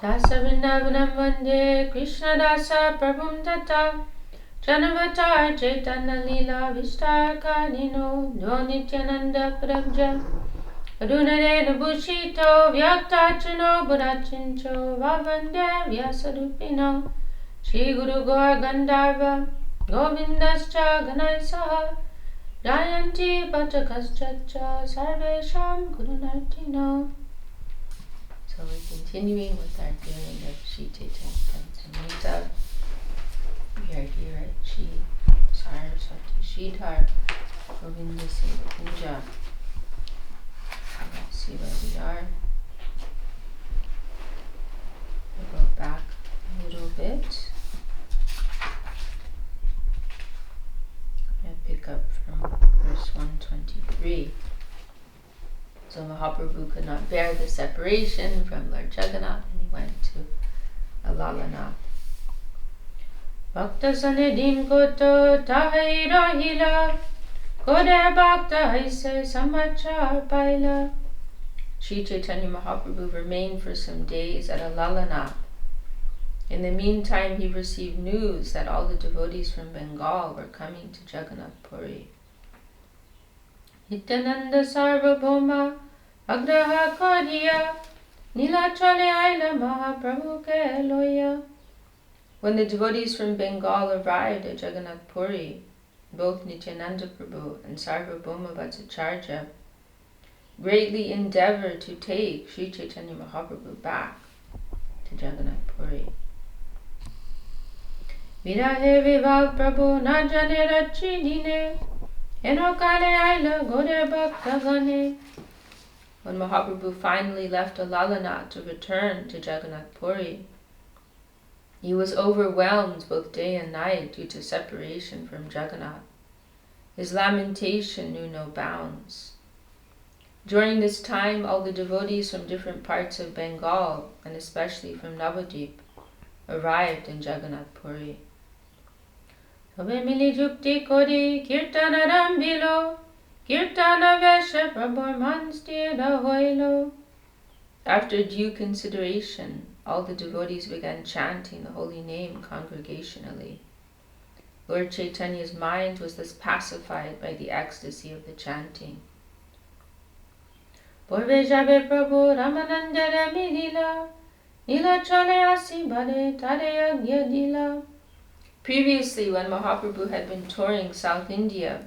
Dasa Vrindavanam Vande Krishna Dasa Prabhum Tata Janavatar Chaitanya Lila Vistar Kanino Nityananda Prabja Adunare Bhushito Vyaktarchano Budachincho Vavande Vyasadupino Shri Guru Gaur Gandharva Govindascha Ganaisaha Jayanti Bhattakaschacha Sarvesham Gurunartino. So we're continuing with our hearing of Sri Chaitanya-charitamrita. We are here at Sri Saraswati Sridhar Govinda Seva Puja. Let's see where we are. We'll go back a little bit. And pick up from verse 123. So Mahāprabhu could not bear the separation from Lord Jagannath and he went to Alalanath. Bhakta sanidin koto tahai rahila kode bhakta haise samachar paila. Sri Chaitanya Mahaprabhu remained for some days at Alalanath. In the meantime, he received news that all the devotees from Bengal were coming to Jagannath Puri. Nityananda Sarvabhauma Agraha Kadiya Nilachale Aila Mahaprabhu Ke Loya. When the devotees from Bengal arrived at Jagannath Puri, both Nityananda Prabhu and Sarvabhauma Bhattacharya greatly endeavored to take Sri Chaitanya Mahaprabhu back to Jagannath Puri. Virahe Vival Prabhu na jane rachi dine enokale aila gode bhakta gane. When Mahaprabhu finally left Alalanath to return to Jagannath Puri, he was overwhelmed both day and night due to separation from Jagannath. His lamentation knew no bounds. During this time, all the devotees from different parts of Bengal, and especially from Navadvip, arrived in Jagannath Puri. Tobe mili jukti kori kirtana rambilo kirtana vesha prabhur manstira hoilo. After due consideration, all the devotees began chanting the holy name congregationally. Lord Chaitanya's mind was thus pacified by the ecstasy of the chanting. Purve jabe prabhu ramanandara milila nila chale asi bade tare agya dila. Previously, when Mahaprabhu had been touring South India,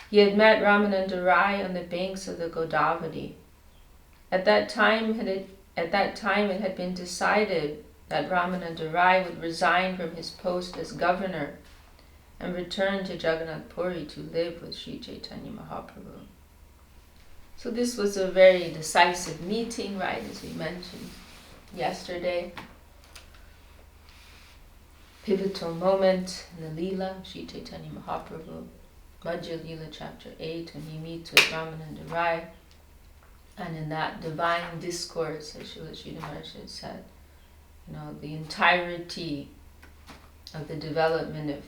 he had met Ramananda Rai on the banks of the Godavari. At that time, it had been decided that Ramananda Rai would resign from his post as governor and return to Jagannath Puri to live with Sri Chaitanya Mahaprabhu. So this was a very decisive meeting, right, as we mentioned yesterday. Pivotal moment in the Leela, Sri Chaitanya Mahaprabhu, Madhya Leela chapter 8, when he meets with Ramananda Rai. And in that divine discourse, as Srila Sridhar Maharaj said, the entirety of the development of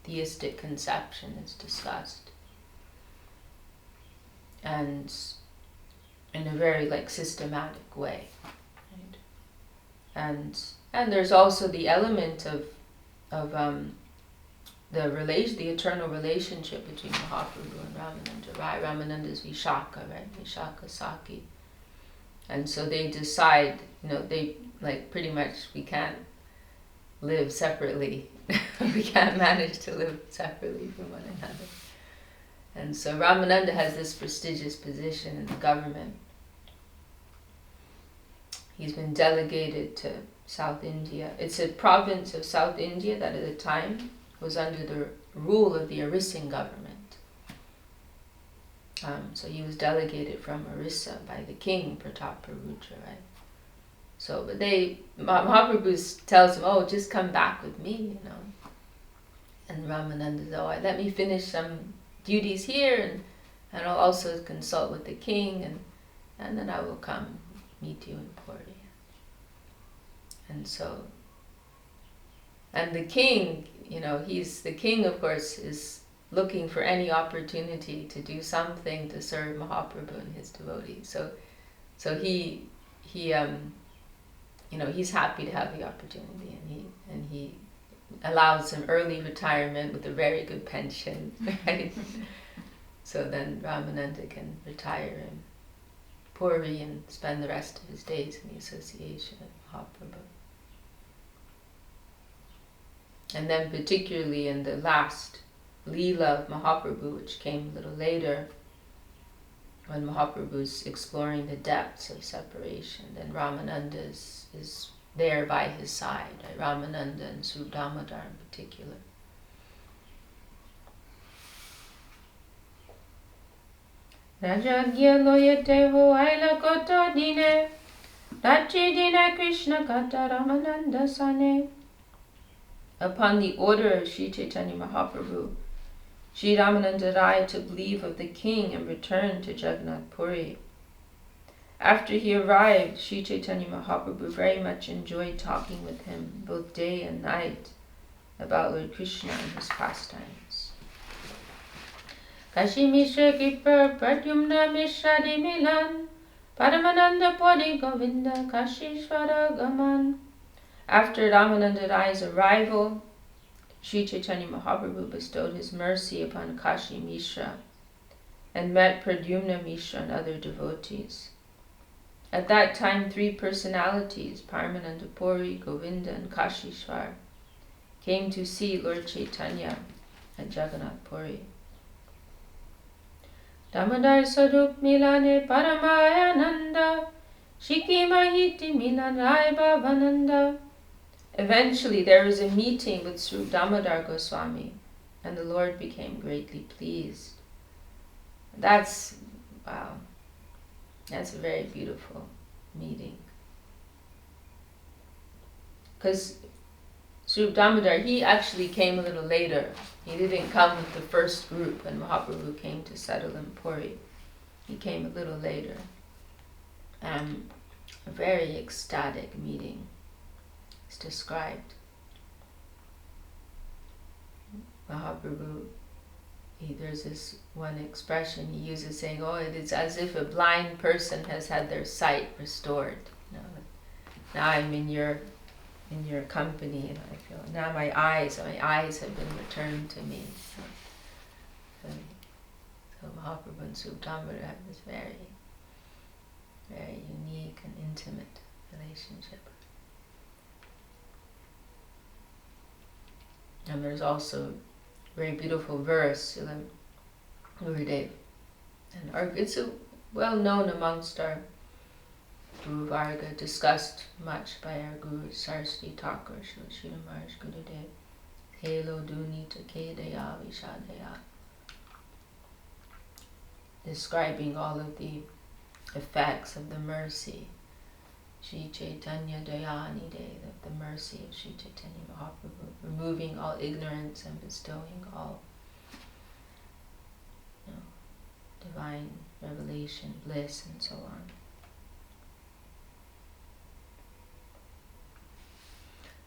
theistic conception is discussed. And in a very systematic way. Right? And there's also the element of the eternal relationship between Mahaprabhu and Ramananda Rai. Ramananda is Vishaka, right? Vishaka Saki. And so they decide, they pretty much we can't live separately. We can't manage to live separately from one another. And so Ramananda has this prestigious position in the government. He's been delegated to South India. It's a province of South India that at the time was under the rule of the Orissan government. So he was delegated from Orissa by the king, Pratapparudra, right? So, but Mahaprabhu tells him, oh, just come back with me, And Ramananda says, let me finish some duties here, and I'll also consult with the king, and then I will come meet you in Puri. And so, and the king, the king, of course, is looking for any opportunity to do something to serve Mahaprabhu and his devotees. So he he's happy to have the opportunity, and he allows him early retirement with a very good pension, right? So then Ramananda can retire in Puri and spend the rest of his days in the association of Mahaprabhu. And then particularly in the last Leela of Mahaprabhu, which came a little later, when Mahaprabhu's exploring the depths of separation, then Ramananda is there by his side, right? Ramananda and Sri Damodar in particular. Rajagya loyate ho aila koto dine, Rachi dine Krishna kata Ramananda sane. Upon the order of Sri Chaitanya Mahaprabhu, Sri Ramananda Rai took leave of the king and returned to Jagannath Puri. After he arrived, Sri Chaitanya Mahaprabhu very much enjoyed talking with him both day and night about Lord Krishna and his pastimes. Kashi Mishra Kipar Pradyumna Mishra Di Milan Paramananda Puri Govinda Kashishvara Gaman. After Ramananda Rai's arrival, Sri Chaitanya Mahaprabhu bestowed his mercy upon Kashi Mishra and met Pradyumna Mishra and other devotees. At that time, 3 personalities, Paramananda Puri, Govinda, and Kashishvar, came to see Lord Chaitanya at Jagannath Puri. Damodar Sarup Milane Paramayananda Shiki Mahiti Milan Rai Bhavananda. Eventually there was a meeting with Sri Damodar Goswami, and the Lord became greatly pleased. That's a very beautiful meeting. Because Sri Damodar, he actually came a little later. He didn't come with the first group when Mahaprabhu came to settle in Puri. He came a little later. A very ecstatic meeting is described. Mahaprabhu, there's this one expression he uses saying, it is as if a blind person has had their sight restored. Now I'm in your company, and I feel now my eyes have been returned to me. So Mahaprabhu and Sri Damodar have this very, very unique and intimate relationship. And there's also a very beautiful verse, Gurudev. And it's well known amongst our Guru Varga, discussed much by our Guru Saraswati Thakur, Sri Maharaj Gurudev. Helo Dunita Kedaya Vishadaya. Describing all of the effects of the mercy. Sri Chaitanya-charitamrita, the mercy of Sri Chaitanya Mahaprabhu, removing all ignorance and bestowing all divine revelation, bliss, and so on.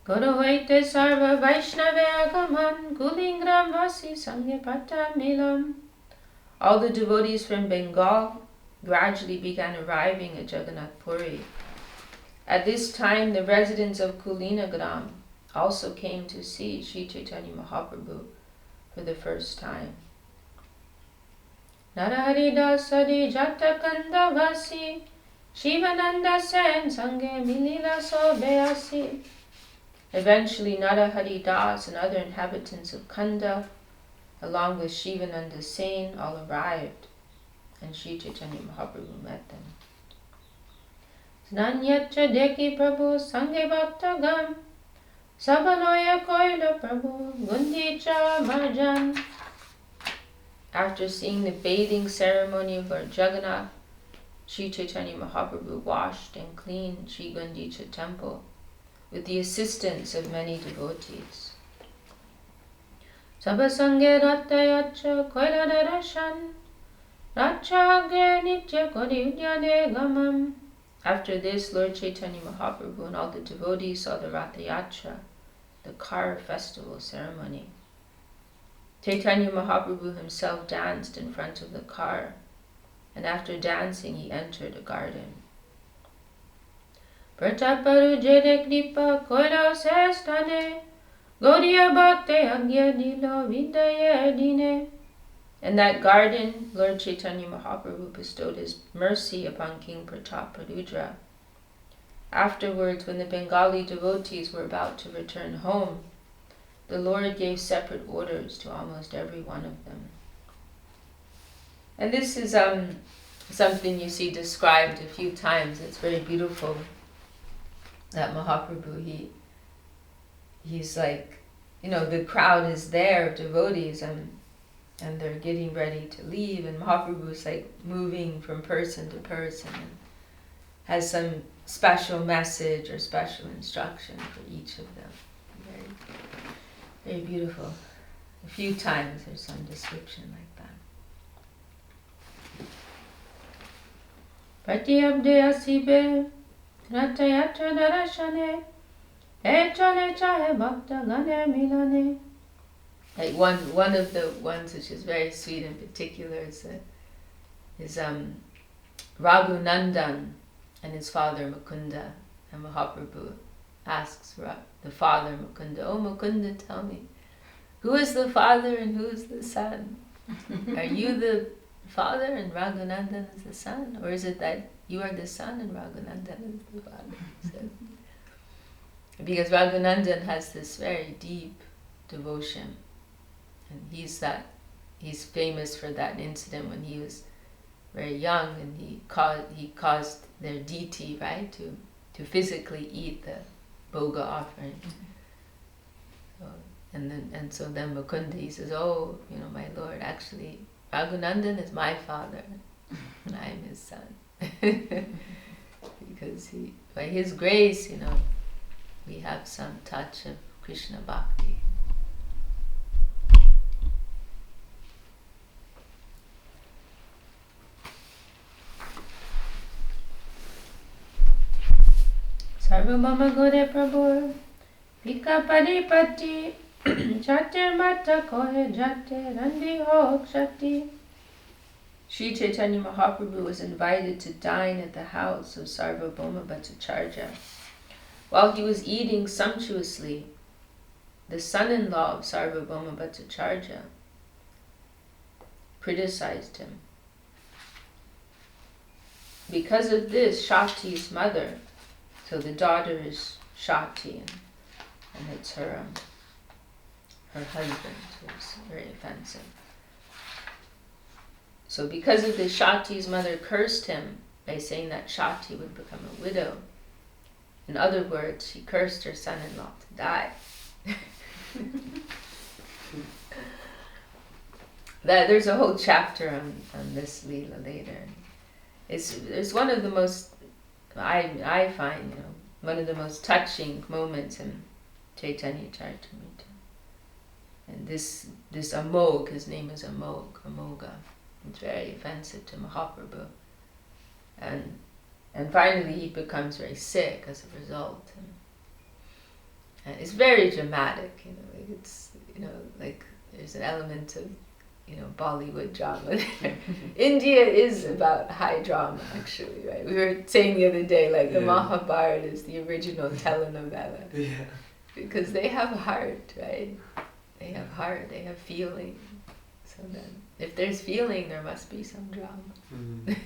Gorovaite sarva Vaishnava agaman Kulingram vasi sangye patamilam. All the devotees from Bengal gradually began arriving at Jagannath Puri. At this time, the residents of Kulinagram also came to see Sri Chaitanya Mahaprabhu for the first time. Naraharidasadi Jatakanda Vasi Shivananda Sen Sange Milila Sobeasi. Eventually, Narahari Das and other inhabitants of Kanda, along with Shivananda Sen, all arrived, and Sri Chaitanya Mahaprabhu met them. Snanyatra Deki Prabhu Sange Bhaktagam Sabaloya Koila Prabhu Gundicha Marjan. After seeing the bathing ceremony of Lord Jagannath, Sri Chaitanya Mahaprabhu washed and cleaned Sri Gundicha temple with the assistance of many devotees. Sabasange Rattayacha Koila Darashan Ratchagre Nitya Kori Udyade Gamam. After this, Lord Chaitanya Mahaprabhu and all the devotees saw the Ratha Yatra, the car festival ceremony. Chaitanya Mahaprabhu himself danced in front of the car, and after dancing he entered a garden. Prataparu jere kripa koilo sestane. Gaudiya bhakte agya dilo vidaye dine. In that garden, Lord Chaitanya Mahaprabhu bestowed his mercy upon King Prataparudra. Afterwards, when the Bengali devotees were about to return home, the Lord gave separate orders to almost every one of them. And this is something you see described a few times. It's very beautiful that Mahaprabhu, he's like, the crowd is there of devotees and they're getting ready to leave, and Mahaprabhu is like moving from person to person and has some special message or special instruction for each of them. Very, very beautiful. A few times there's some description like that. Pratyabde asibe ratayatra darashane echale chahe bhakta gane milane. Like one of the ones which is very sweet in particular is Raghunandan and his father Mukunda, and Mahaprabhu asks the father Mukunda, "Oh Mukunda, tell me, who is the father and who is the son? Are you the father and Raghunandan is the son, or is it that you are the son and Raghunandan is the father?" So, because Raghunandan has this very deep devotion, and he's famous for that incident when he was very young, and he caused their deity, right, to physically eat the bhoga offering. So then Mukunda, he says, "Oh, my Lord, actually Raghunandan is my father and I am his son." Because by his grace, we have some touch of Krishna Bhakti. Sarvamama Gore Prabhu Pika Padipati Chate Mata Kohe Jate Randi Ho Kshati. Sri Chaitanya Mahaprabhu was invited to dine at the house of Sarvabhauma Bhattacharya. While he was eating sumptuously, the son-in-law of Sarvabhauma Bhattacharya criticized him. Because of this, Shakti's mother, so the daughter is Shakti, and it's her husband, so it's very offensive. So because of this, Shakti's mother cursed him by saying that Shakti would become a widow. In other words, she cursed her son-in-law to die. There's a whole chapter on this Leela later. It's one of the most, I find, one of the most touching moments in Chaitanya-charitamrita. And this Amog, his name is Amoga. It's very offensive to Mahaprabhu. And finally he becomes very sick as a result. And it's very dramatic, it's, like there's an element of, Bollywood drama there. India is about high drama, actually, right? We were saying the other day, like the Mahabharata is the original telenovela. Yeah. Because they have heart, right? They have heart, they have feeling. So then, if there's feeling, there must be some drama. Mm.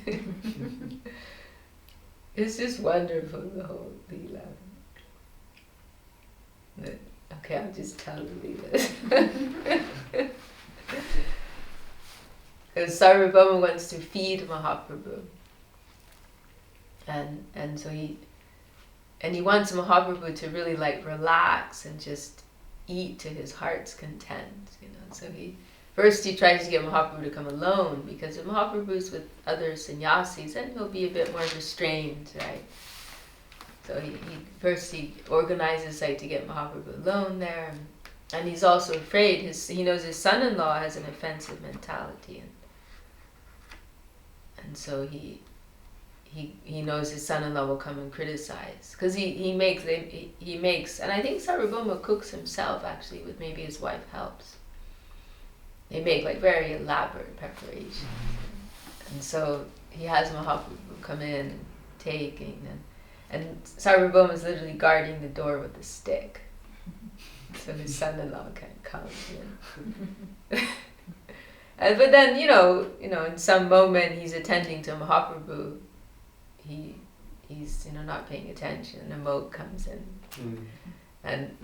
It's just wonderful, the whole Leela. But, okay, I'll just tell the Leelas. Because Sarvabhauma wants to feed Mahaprabhu. And so he wants Mahaprabhu to really like relax and just eat to his heart's content, So he tries to get Mahaprabhu to come alone, because if Mahaprabhu's with other sannyasis, then he'll be a bit more restrained, right? So he organizes to get Mahaprabhu alone there, and he's also afraid. He knows his son-in-law has an offensive mentality, and so he knows his son-in-law will come and criticize, because he makes, and I think Sarvabhauma cooks himself actually, with maybe his wife helps. They make very elaborate preparations. And so he has Mahaprabhu come in and take, And Sarvabhauma is literally guarding the door with a stick. So his son-in-law can't come in. But then, in some moment he's attending to Mahāprabhu. He's not paying attention. And a monk comes in. And,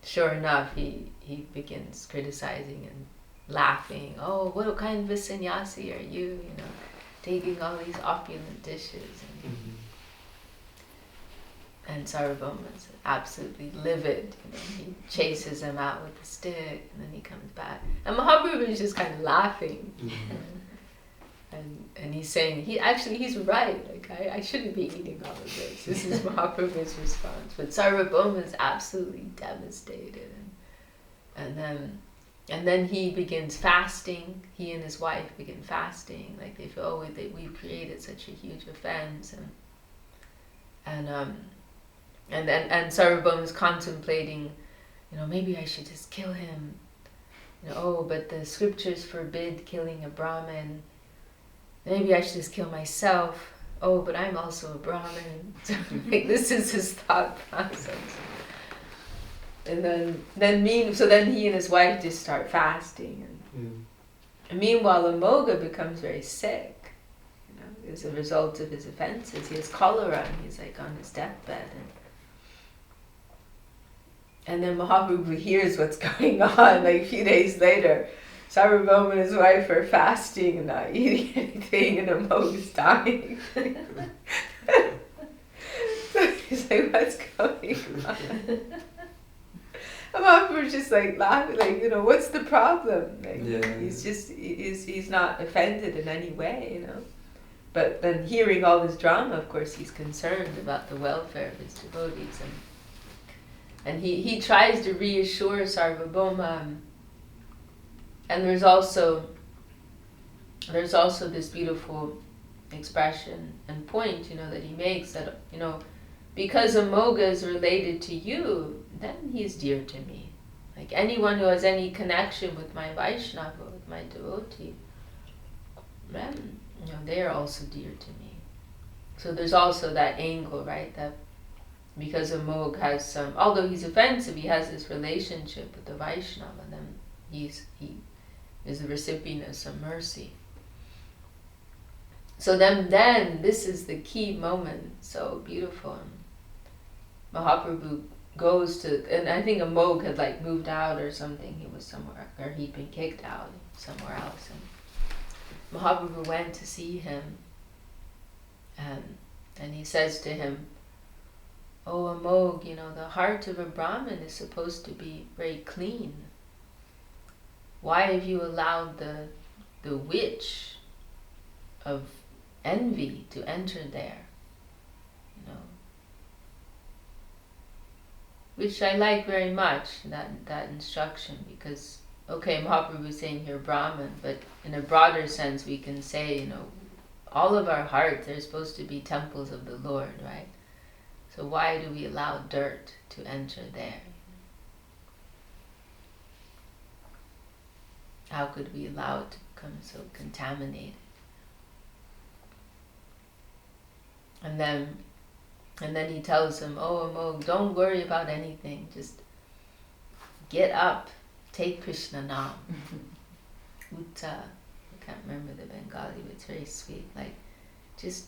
sure enough, he begins criticizing and laughing. Oh, what kind of a sannyasi are you? Taking all these opulent dishes. And Sarvabhauma is absolutely livid. He chases him out with the stick, and then he comes back. And Mahāprabhu is just kind of laughing. And he's saying, he's right. Like, I shouldn't be eating all of this. This is Mahaprabhu's response. But Sarvabhauma is absolutely devastated. And then he begins fasting. He and his wife begin fasting. Like they feel, we've created such a huge offense. And Sarvabhauma is contemplating, maybe I should just kill him. But the scriptures forbid killing a Brahmin. Maybe I should just kill myself. Oh, but I'm also a Brahmin. So, this is his thought process. And then he and his wife just start fasting. And meanwhile, Amoga becomes very sick. As a result of his offenses. He has cholera and he's like on his deathbed. And then Mahaprabhu hears what's going on. Like a few days later, Sarvabhauma and his wife are fasting and not eating anything, and Amoga's dying. So he's like, what's going on? And Mahaprabhu's just like laughing, like, what's the problem? Like, he's not offended in any way, But then hearing all this drama, of course, he's concerned about the welfare of his devotees. And he tries to reassure Sarvabhauma. And there's also this beautiful expression and point, that he makes that, because Amoga is related to you, then he's dear to me. Like anyone who has any connection with my Vaishnava, with my devotee, then, they are also dear to me. So there's also that angle, right? That because Amog has some, although he's offensive, he has this relationship with the Vaishnava, then he is the recipient of some mercy. So then this is the key moment, so beautiful. Mahaprabhu goes to, and I think Amog had moved out or something, he was somewhere, or he'd been kicked out somewhere else. And Mahaprabhu went to see him, and he says to him, oh Amog, the heart of a Brahmin is supposed to be very clean. Why have you allowed the witch of envy to enter there? Which I like very much, that instruction, because, okay, Mahaprabhu is saying here Brahman, but in a broader sense we can say, all of our hearts are supposed to be temples of the Lord, right? So why do we allow dirt to enter there? How could we allow it to become so contaminated? And then he tells him, oh Amog, don't worry about anything. Just get up, take Krishna Nam. Uta, I can't remember the Bengali, but it's very sweet. Like, just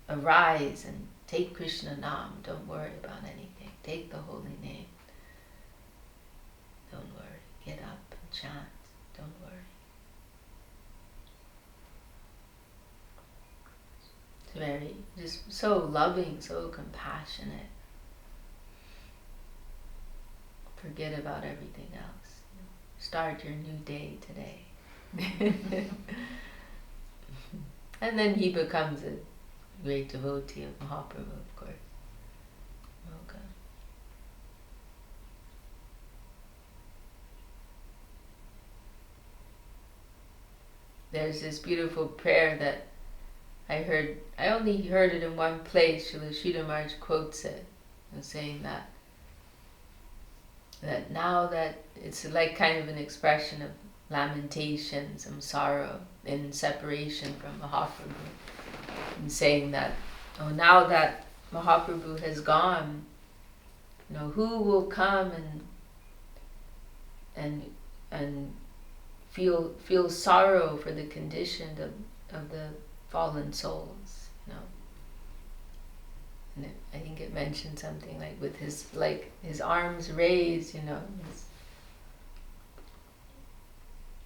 arise and take Krishna Nam. Don't worry about anything. Take the holy name. Don't worry. Get up and chant. Don't worry. It's very, just so loving, so compassionate. Forget about everything else. Start your new day today. And then he becomes a great devotee of Mahaprabhu, of course. Okay. There's this beautiful prayer that I only heard it in one place. Srila Sridhar Maharaj quotes it, saying that now that it's like kind of an expression of lamentation, some sorrow in separation from Mahaprabhu, and saying that now that Mahaprabhu has gone, who will come and feel sorrow for the condition of the fallen souls, And I think it mentioned something like with his arms raised,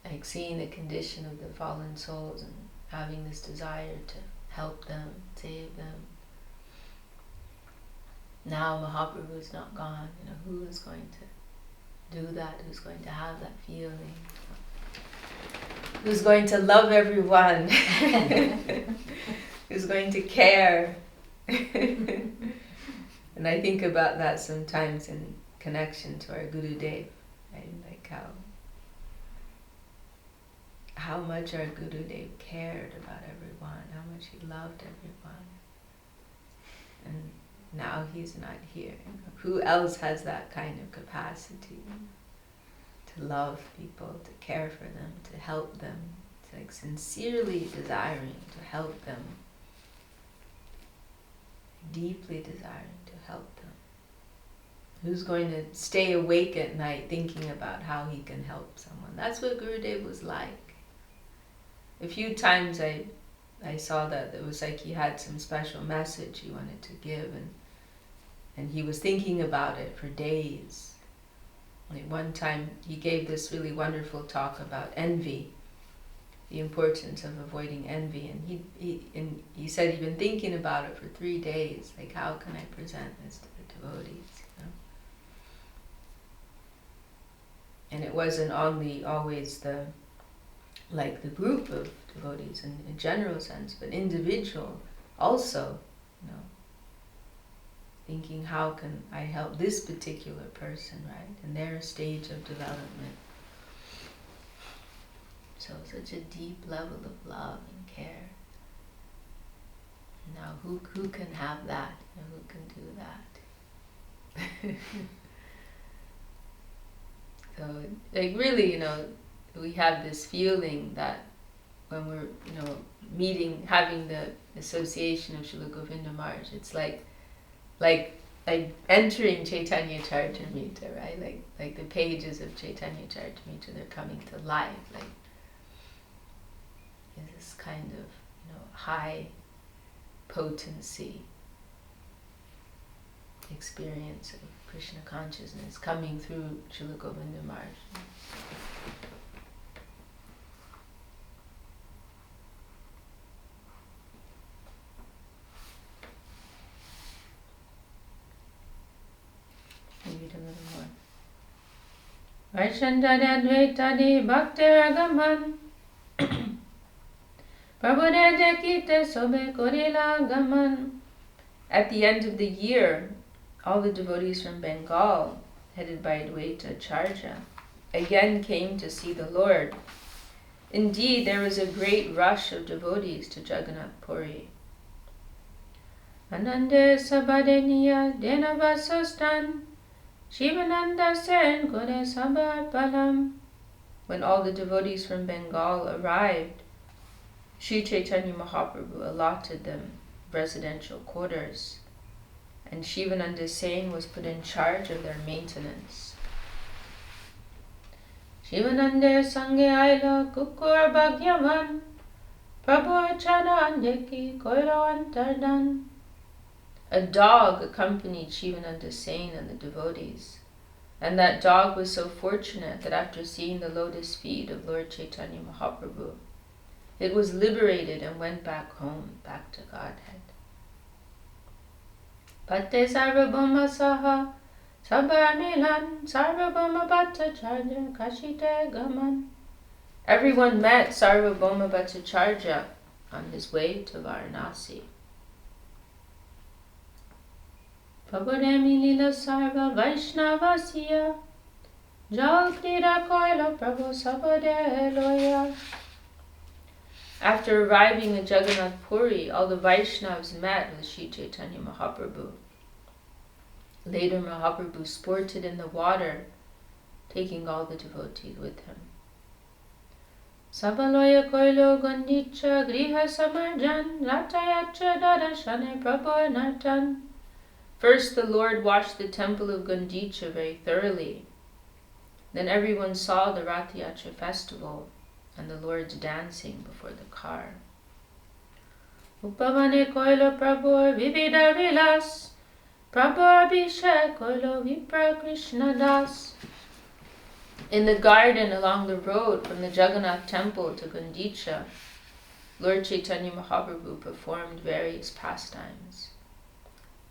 like seeing the condition of the fallen souls and having this desire to help them, save them. Now Mahaprabhu is not gone, who is going to do that? Who's going to have that feeling? Who's going to love everyone? Who's going to care? And I think about that sometimes in connection to our Gurudev, right? Like how much our Gurudev cared about everyone, how much he loved everyone. And now he's not here. Who else has that kind of capacity to love people, to care for them, to help them, to like sincerely desiring to help them, deeply desiring to help them? Who's going to stay awake at night thinking about how he can help someone? That's what Gurudev was like. A few times I saw that it was like he had some special message he wanted to give, and he was thinking about it for days. Like one time he gave this really wonderful talk about envy, the importance of avoiding envy, and he said he'd been thinking about it for 3 days, like how can I present this to the devotees, And it wasn't only always the group of devotees in a general sense, but individual also, thinking how can I help this particular person, right, in their stage of development. So such a deep level of love and care. Now who can have that? Who can do that? So like really, we have this feeling that when we're, meeting, having the association of Srila Govinda Maharaj, it's like entering Chaitanya-charitamrita, right? Like the pages of Chaitanya-charitamrita, they're coming to life, like in this kind of, high potency experience of Krishna consciousness coming through Srila Govinda Maharaj. Read a little more. Vaishandara Dvaitadi Bhaktiragaman Prabhude Dekite Sobe Korila Gaman. At the end of the year, all the devotees from Bengal, headed by Advaita-charya, again came to see the Lord. Indeed, there was a great rush of devotees to Jagannath Puri. Anande Sabadeniya Denavasastan Shivananda Sen Kore Sabar Palam. When all the devotees from Bengal arrived, Sri Chaitanya Mahaprabhu allotted them residential quarters, and Shivananda Sen was put in charge of their maintenance. Shivananda Sange Aila Kukur Bhagyavan Prabhu Chanandeki Koiravantardan. A dog accompanied Shivananda Sen and the devotees, and that dog was so fortunate that after seeing the lotus feet of Lord Chaitanya Mahaprabhu, it was liberated and went back home, back to Godhead. Patte Sarvabhauma Saha Sabamilan Sarvabhauma Bhattacharya Kashite Gaman. Everyone met Sarvabhauma Bhattacharya on his way to Varanasi. Prabhudemi Lila Sarva Vaishnavasya Jal Krida Koila Prabhu Sabade Loya. After arriving at Jagannath Puri, all the Vaishnavas met with Sri Chaitanya Mahaprabhu. Later Mahaprabhu sported in the water, taking all the devotees with him. Sabaloya koilo gondicha griha samarjan ratayacha darashane prabhu nartan. First the Lord washed the temple of Gundicha very thoroughly. Then everyone saw the Ratayatra festival and the Lord's dancing before the car. Upavane koilo prabhu vivida vilas prabhu abhishek koilo vipra Krishna das. In the garden along the road from the Jagannath temple to Gundicha, Lord Chaitanya Mahaprabhu performed various pastimes.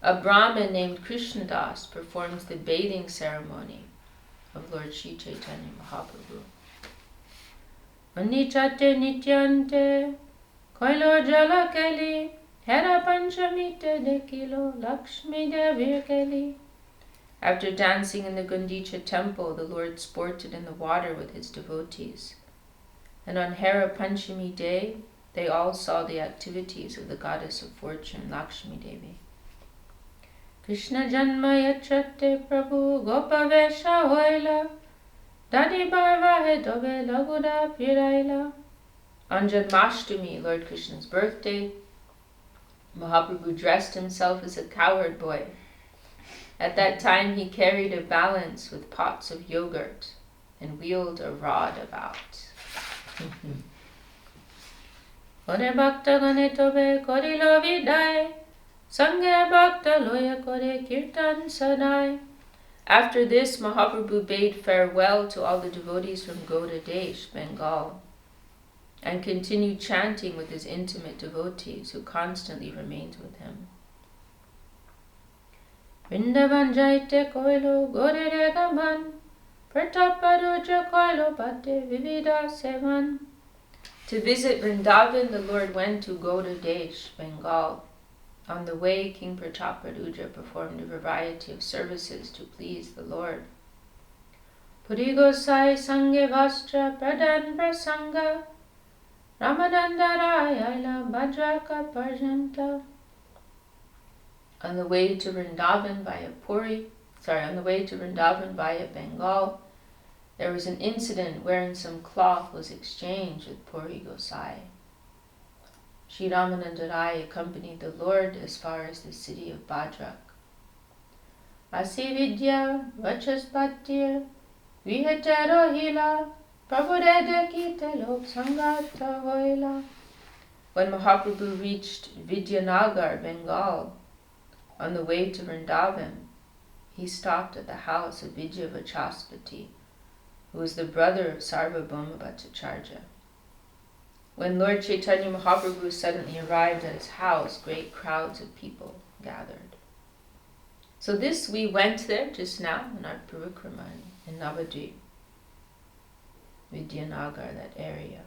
A Brahmin named Krishna Das performs the bathing ceremony of Lord Sri Chaitanya Mahaprabhu. Gundichate nityante koilo jala keli hera panchamite dekilo Lakshmi devir keli. After dancing in the Gundicha temple, the Lord sported in the water with his devotees. And on Hera Panchami day, they all saw the activities of the goddess of fortune, Lakshmi Devi. Krishna Janma Yachate Prabhu Gopavesha Hoila Dadi Barva Hedove Laguda Piraila. On Janmashtami, Lord Krishna's birthday, Mahaprabhu dressed himself as a cowherd boy. At that time he carried a balance with pots of yogurt and wheeled a rod about. Kore bhakta gane tobe korilo vidai sange bhakta loya kore kirtan sadai. After this, Mahaprabhu bade farewell to all the devotees from Gauda Desh, Bengal, and continued chanting with his intimate devotees who constantly remained with him. Vrindavan jaite koilo gorere gaman Prataparuja koilo pate vivida sevan. To visit Vrindavan, the Lord went to Gauda Desh, Bengal. On the way, King Prataparuja performed a variety of services to please the Lord. Puri Gosai Sange Vastra Pradan Prasanga Ramanandara Yaila Bhadraka Parjanta. On the way to Vrindavan via Bengal, there was an incident wherein some cloth was exchanged with Puri Gosai. Sri Ramananda Rai accompanied the Lord as far as the city of Bhadrak. Asividya Vachaspatir Vihatero Hila Prabhudedakite Lok Sangata Hoila. When Mahaprabhu reached Vidyanagar, Bengal, on the way to Vrindavan, he stopped at the house of Vidya Vachaspati, who was the brother of Sarvabhauma Bhattacharya. When Lord Chaitanya Mahaprabhu suddenly arrived at his house, great crowds of people gathered. So this, we went there just now in our parikrama in Navadvip, Vidyanagar, that area.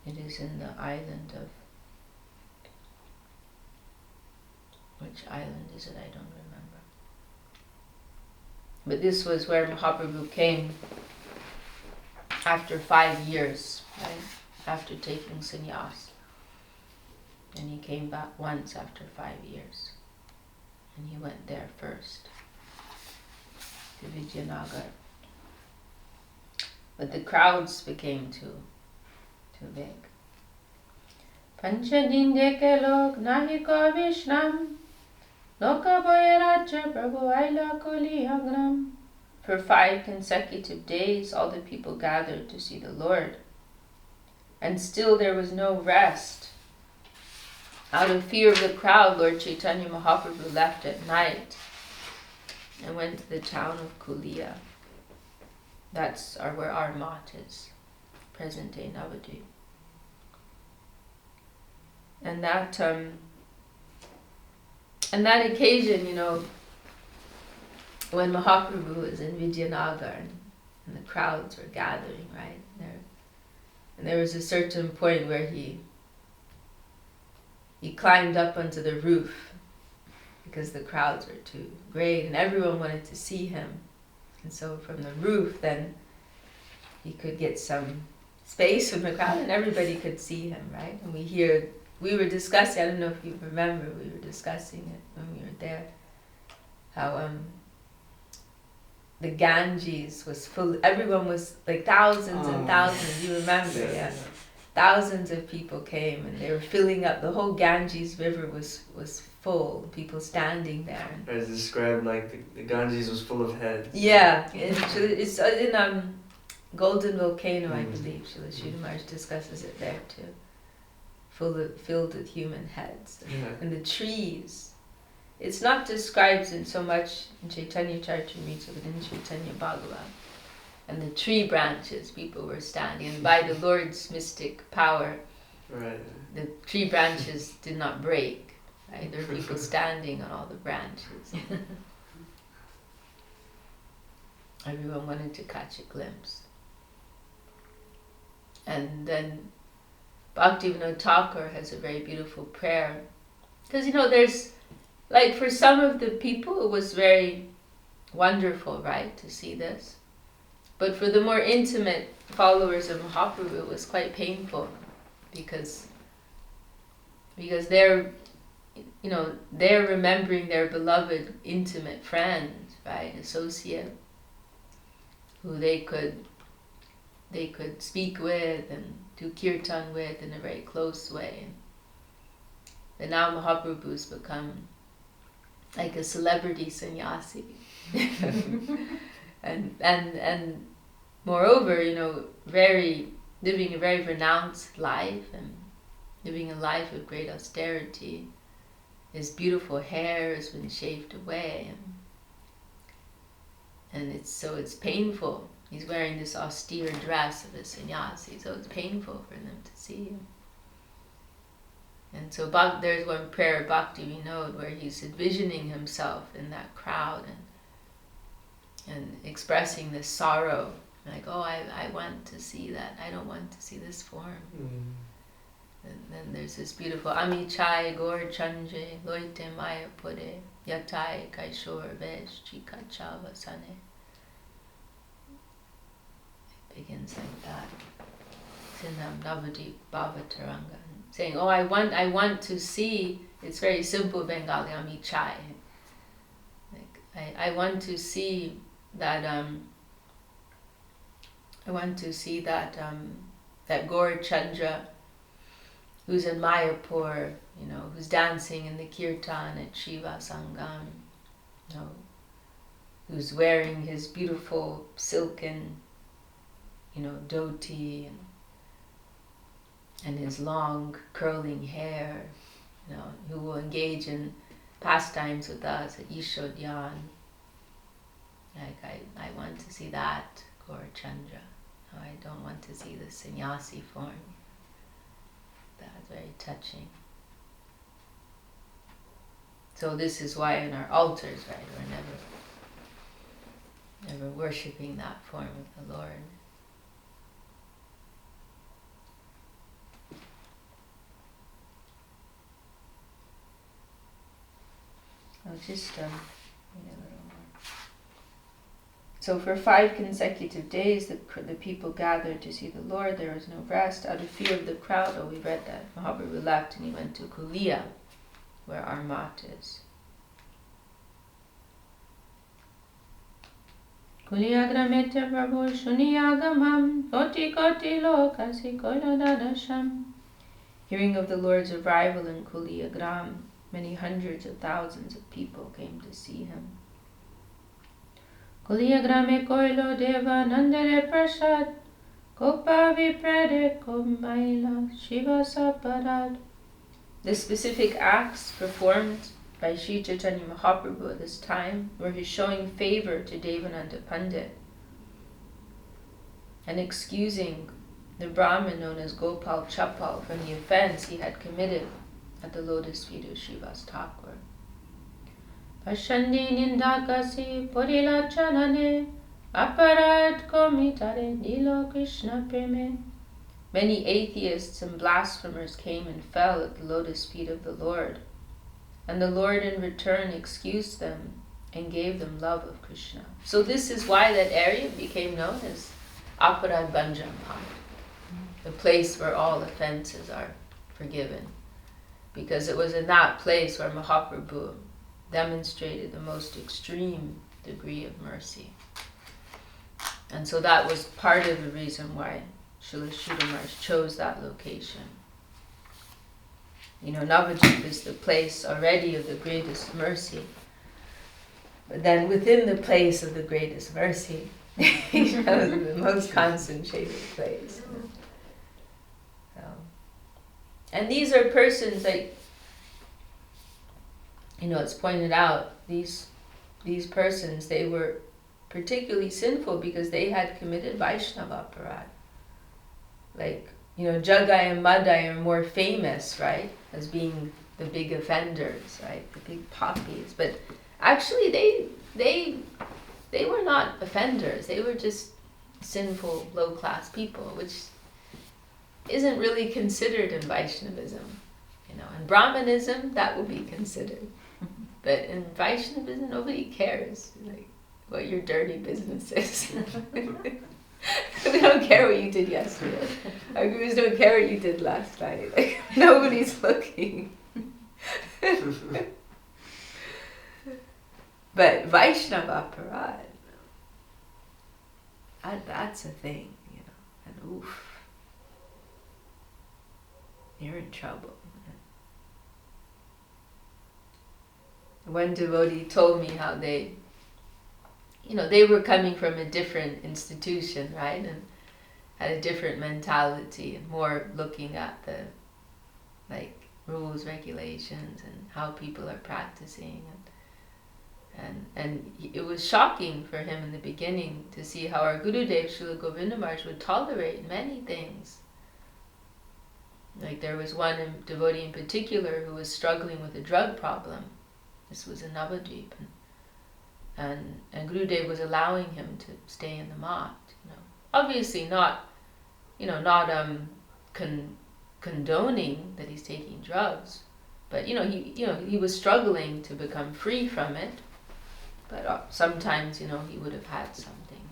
It is in the island of, which island is it? I don't remember. But this was where Mahaprabhu came after 5 years, right? After taking sannyas. And he came back once after 5 years. And he went there first, to Vidyanagar. But the crowds became too big. Panchadindeke lok nahiko vishnam loka boyaraja prabhu aila kuli agram. For 5 consecutive days, all the people gathered to see the Lord. And still there was no rest. Out of fear of the crowd, Lord Chaitanya Mahaprabhu left at night and went to the town of Kulia. That's where our mat is, present-day Navadvip. And that occasion, when Mahaprabhu was in Vidyanagar and the crowds were gathering, right? And there was a certain point where he climbed up onto the roof because the crowds were too great and everyone wanted to see him. And so from the roof, then he could get some space from the crowd and everybody could see him, right? And we were discussing, I don't know if you remember, we were discussing it when we were there, how the Ganges was full. Everyone was like thousands and thousands. You remember, yeah. Thousands of people came and they were filling up. The whole Ganges river was full. People standing there. As described, like the Ganges was full of heads. Yeah, it's in Golden Volcano, I believe. Sri Maharaj discusses it there too. Filled with human heads. Yeah. And the trees. It's not described in so much in Chaitanya-charitamrita, but in Chaitanya Bhagavat. And the tree branches, people were standing. And by the Lord's mystic power, right, the tree branches did not break. Right? There were people standing on all the branches. Everyone wanted to catch a glimpse. And then Bhaktivinoda Thakur has a very beautiful prayer. Because, there's, like, for some of the people, it was very wonderful, right, to see this. But for the more intimate followers of Mahāprabhu, it was quite painful. Because they're, they're remembering their beloved, intimate friend, right, associate, who they could speak with and do kirtan with in a very close way. But now Mahaprabhu's become like a celebrity sannyasi. and moreover, living a very renounced life and living a life of great austerity. His beautiful hair has been shaved away, and it's painful. He's wearing this austere dress of a sannyasi, so it's painful for them to see him. And so there's one prayer, Bhakti Vinod, where he's envisioning himself in that crowd and expressing this sorrow, like, I want to see that. I don't want to see this form. And then there's this beautiful Ami Chai Gaur Chanje Loite Maya Pure Yatai Kaishor Vesh Chika Chavasane. It begins like that. Sinam Navadip Bhavataranga. Saying, I want to see, it's very simple Bengali, Ami Chai. Like, I want to see that that Gaur Chandra, who's in Mayapur, who's dancing in the kirtan at Shiva Sangam, who's wearing his beautiful silken, dhoti and his long curling hair, who will engage in pastimes with us at Yashodhyan. Like, I want to see that Gaur Chandra. No, I don't want to see the sannyasi form. That's very touching. So this is why in our altars, right, we're never worshipping that form of the Lord. I'll just read a little more. So for 5 consecutive days, the people gathered to see the Lord. There was no rest. Out of fear of the crowd, we read that Mahāprabhu left and he went to Kulia, where our mat is. Kulia gramete prabhu shuniyagamam koti koti lokasi koladadasham. Hearing of the Lord's arrival in Kulia Gram, many hundreds of thousands of people came to see him. Kulia grame koilo deva nandere prasad kopa viprede komaila shiva saparad. The specific acts performed by Sri Chaitanya Mahaprabhu at this time were his showing favor to Devananda Pandit and excusing the Brahmin known as Gopal Chapal from the offense he had committed at the lotus feet of Srivas Thakur. Pashandi nindakasi porila chanane aparad komitare nilo Krishna preme. Many atheists and blasphemers came and fell at the lotus feet of the Lord, and the Lord in return excused them and gave them love of Krishna. So this is why that area became known as Aparad Banjam Ghat, the place where all offenses are forgiven. Because it was in that place where Mahaprabhu demonstrated the most extreme degree of mercy. And so that was part of the reason why Srila Sridhar Maharaj chose that location. Navadvip is the place already of the greatest mercy. But then within the place of the greatest mercy, he chose the most concentrated place. So, and these are persons like, it's pointed out, these persons, they were particularly sinful because they had committed Vaishnava aparad. Like, Jagai and Madai are more famous, right, as being the big offenders, right, the big poppies. But actually, they were not offenders. They were just sinful, low-class people, which isn't really considered in Vaishnavism. In Brahmanism, that will be considered. But in Vaishnavism, nobody cares, like, what your dirty business is. We don't care what you did yesterday. Our gurus don't care what you did last night. Like, nobody's looking. But Vaishnava aparad, that's a thing, and oof, you're in trouble. One devotee told me how they were coming from a different institution, right, and had a different mentality and more looking at the, like, rules, regulations, and how people are practicing, and it was shocking for him in the beginning to see how our Gurudev Srila Govinda Maharaj would tolerate many things. Like, there was one devotee in particular who was struggling with a drug problem. This was in Navadvip, and Gurudev was allowing him to stay in the mat. Obviously not condoning that he's taking drugs, but he was struggling to become free from it. But sometimes he would have had something,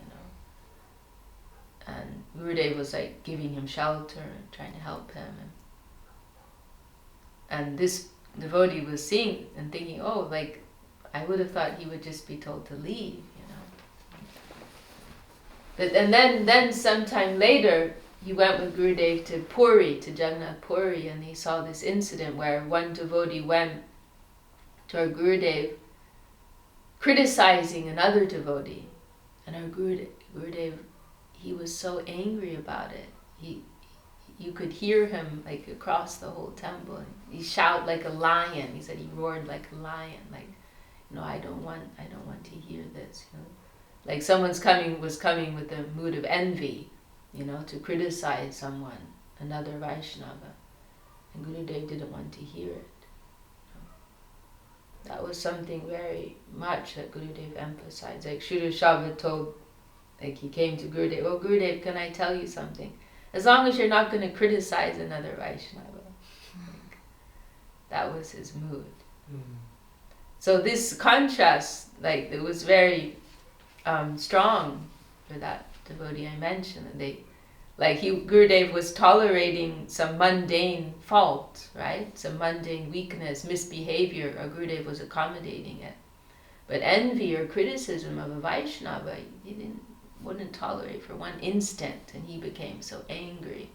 and Gurudev was like giving him shelter and trying to help him, and this devotee was seeing and thinking, oh, like, I would have thought he would just be told to leave, But and then sometime later, he went with Gurudev to Puri, to Jagannath Puri, and he saw this incident where one devotee went to our Gurudev criticizing another devotee, and our Gurudev, he was so angry about it. You could hear him like across the whole temple. He shouted like a lion. He said he roared like a lion, like, I don't want to hear this. Like someone's was coming with a mood of envy, to criticize someone, another Vaishnava, and Gurudev didn't want to hear it. That was something very much that Gurudev emphasized. Like Sridhar Shabda told, like, he came to Gurudev, oh Gurudev, can I tell you something? As long as you're not going to criticize another Vaishnava. Like, that was his mood. So this contrast, like, it was very strong for that devotee I mentioned. And Gurudev was tolerating some mundane fault, right? Some mundane weakness, misbehavior, or Gurudev was accommodating it. But envy or criticism of a Vaishnava, he wouldn't tolerate for one instant, and he became so angry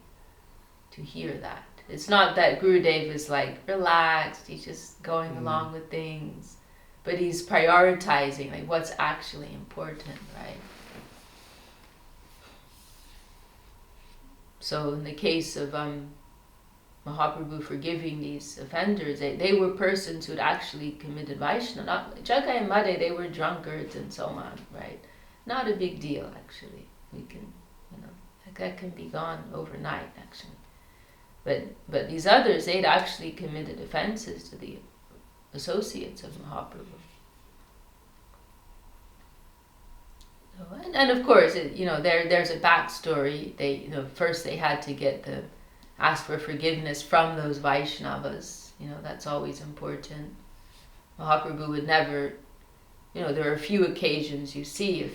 to hear that. It's not that Gurudev is like relaxed, he's just going along with things, but he's prioritizing like what's actually important, right? So in the case of Mahāprabhu forgiving these offenders, they were persons who had actually committed Vaishnava. Not Jagai and Madai, they were drunkards and so on, right? Not a big deal, actually. We can, that can be gone overnight, actually. But these others, they'd actually committed offenses to the associates of Mahāprabhu. And of course, there's a backstory. First they had to ask for forgiveness from those Vaishnavas. That's always important. Mahāprabhu would never, there are a few occasions you see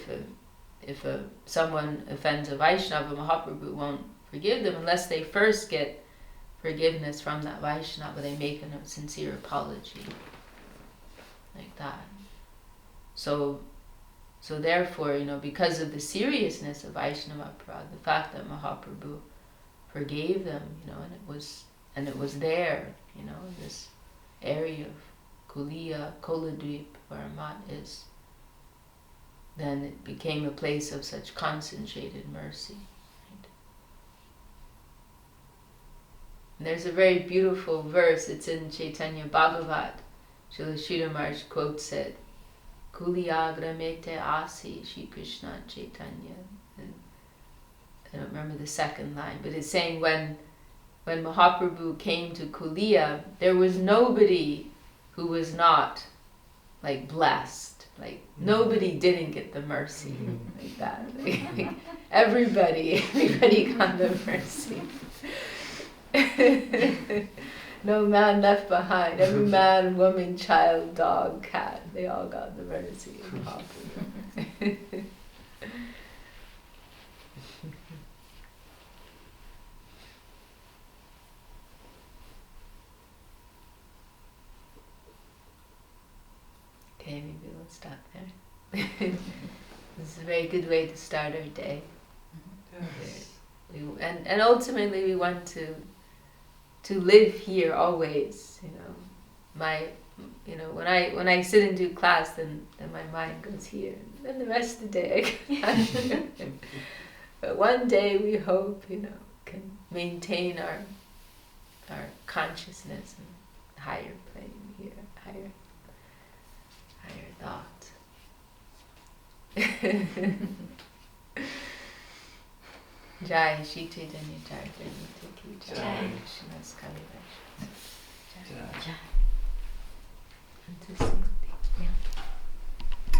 if someone offends a Vaishnava, Mahāprabhu won't forgive them unless they first get forgiveness from that Vaishnava. They make a sincere apology, like that. So So therefore, because of the seriousness of Vaishnava Aparadha, the fact that Mahaprabhu forgave them, and it was there, in this area of Koladweep, where Mat is, then it became a place of such concentrated mercy. Right? And there's a very beautiful verse, it's in Chaitanya Bhagavat. Srila Sridhar Maharaj quotes it, Kuliagramete Asi Shri Krishna Chaitanya. And I don't remember the second line, but it's saying when Mahaprabhu came to Kulia, there was nobody who was not blessed. Nobody didn't get the mercy like that. Everybody got the mercy. No man left behind. Every man, woman, child, dog, cat, they all got the mercy of Mahaprabhu. Okay, maybe we'll stop there. This is a very good way to start our day. Yes. And ultimately we want to live here always. When I sit and do class, then my mind goes here. And then the rest of the day I can. But one day we hope, can maintain our consciousness and higher plane here, higher thought. Jai Sri Chaitanya-charitamrita ki jai. Jai. Namaskar. Jai. Jai.